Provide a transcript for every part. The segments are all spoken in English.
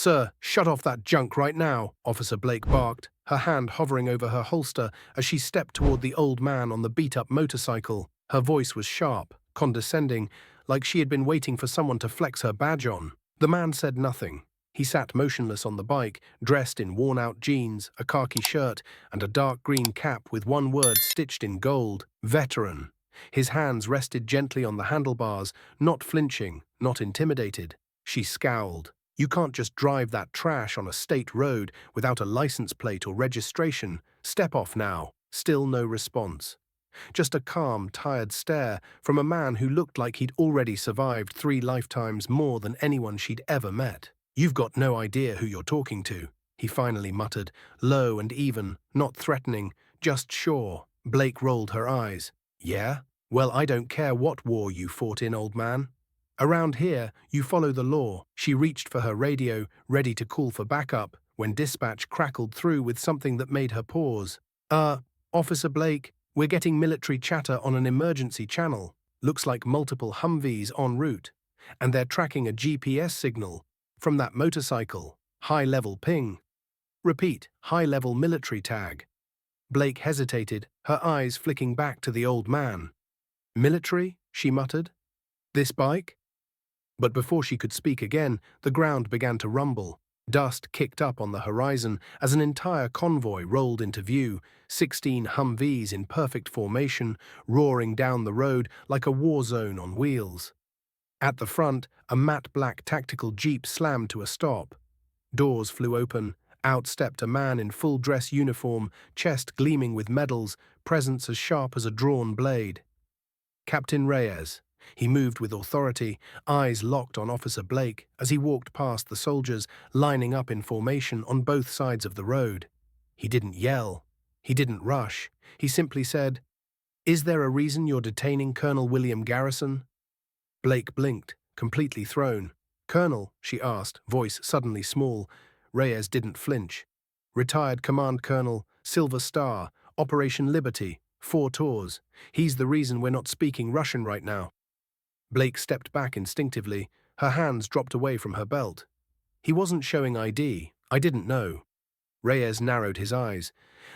"Sir, shut off that junk right now," Officer Blake barked, her hand hovering over her holster as she stepped toward the old man on the beat-up motorcycle. Her voice was sharp, condescending, like she had been waiting for someone to flex her badge on. The man said nothing. He sat motionless on the bike, dressed in worn-out jeans, a khaki shirt, and a dark green cap with one word stitched in gold: veteran. His hands rested gently on the handlebars, not flinching, not intimidated. She scowled. "You can't just drive that trash on a state road without a license plate or registration. Step off now." Still no response. Just a calm, tired stare from a man who looked like he'd already survived 3 lifetimes more than anyone she'd ever met. "You've got no idea who you're talking to," he finally muttered, low and even, not threatening, just sure. Blake rolled her eyes. "Yeah? Well, I don't care what war you fought in, old man. Around here, you follow the law." She reached for her radio, ready to call for backup, when dispatch crackled through with something that made her pause. Officer Blake, we're getting military chatter on an emergency channel. Looks like multiple Humvees en route, and they're tracking a GPS signal from that motorcycle. High-level ping. Repeat, high-level military tag." Blake hesitated, her eyes flicking back to the old man. "Military?" she muttered. "This bike?" But before she could speak again, the ground began to rumble. Dust kicked up on the horizon as an entire convoy rolled into view, 16 Humvees in perfect formation, roaring down the road like a war zone on wheels. At the front, a matte black tactical jeep slammed to a stop. Doors flew open. Out stepped a man in full dress uniform, chest gleaming with medals, presence as sharp as a drawn blade. Captain Reyes. He moved with authority, eyes locked on Officer Blake as he walked past the soldiers lining up in formation on both sides of the road. He didn't yell. He didn't rush. He simply said, "Is there a reason you're detaining Colonel William Garrison?" Blake blinked, completely thrown. "Colonel?" she asked, voice suddenly small. Reyes didn't flinch. "Retired Command Colonel, Silver Star, Operation Liberty, 4 tours. He's the reason we're not speaking Russian right now." Blake stepped back instinctively, her hands dropped away from her belt. "He wasn't showing ID. I didn't know." Reyes narrowed his eyes.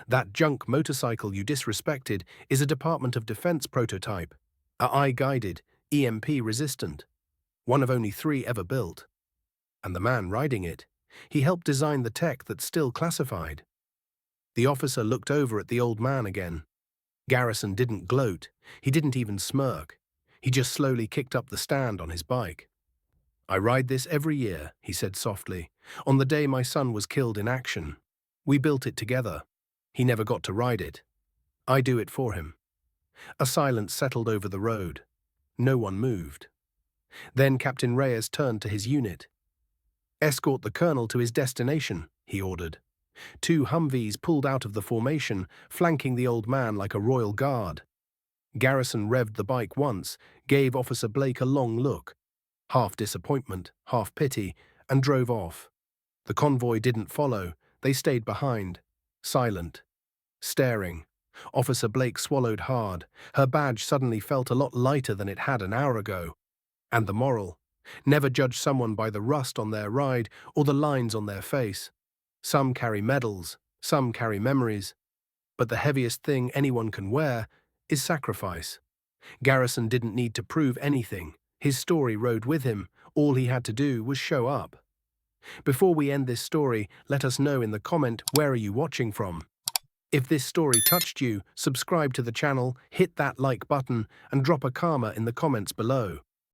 "That junk motorcycle you disrespected is a Department of Defense prototype. AI-guided, EMP-resistant. One of only 3 ever built. And the man riding it, he helped design the tech that's still classified." The officer looked over at the old man again. Garrison didn't gloat. He didn't even smirk. He just slowly kicked up the stand on his bike. "I ride this every year," he said softly, "on the day my son was killed in action. We built it together. He never got to ride it. I do it for him." A silence settled over the road. No one moved. Then Captain Reyes turned to his unit. "Escort the colonel to his destination," he ordered. 2 Humvees pulled out of the formation, flanking the old man like a royal guard. Garrison revved the bike once, gave Officer Blake a long look, half disappointment, half pity, and drove off. The convoy didn't follow. They stayed behind, silent, staring. Officer Blake swallowed hard. Her badge suddenly felt a lot lighter than it had an hour ago. And the moral: never judge someone by the rust on their ride or the lines on their face. Some carry medals, some carry memories. But the heaviest thing anyone can wear is sacrifice. Garrison didn't need to prove anything. His story rode with him. All he had to do was show up. Before we end this story, let us know in the comment, where are you watching from? If this story touched you, subscribe to the channel, hit that like button, and drop a karma in the comments below.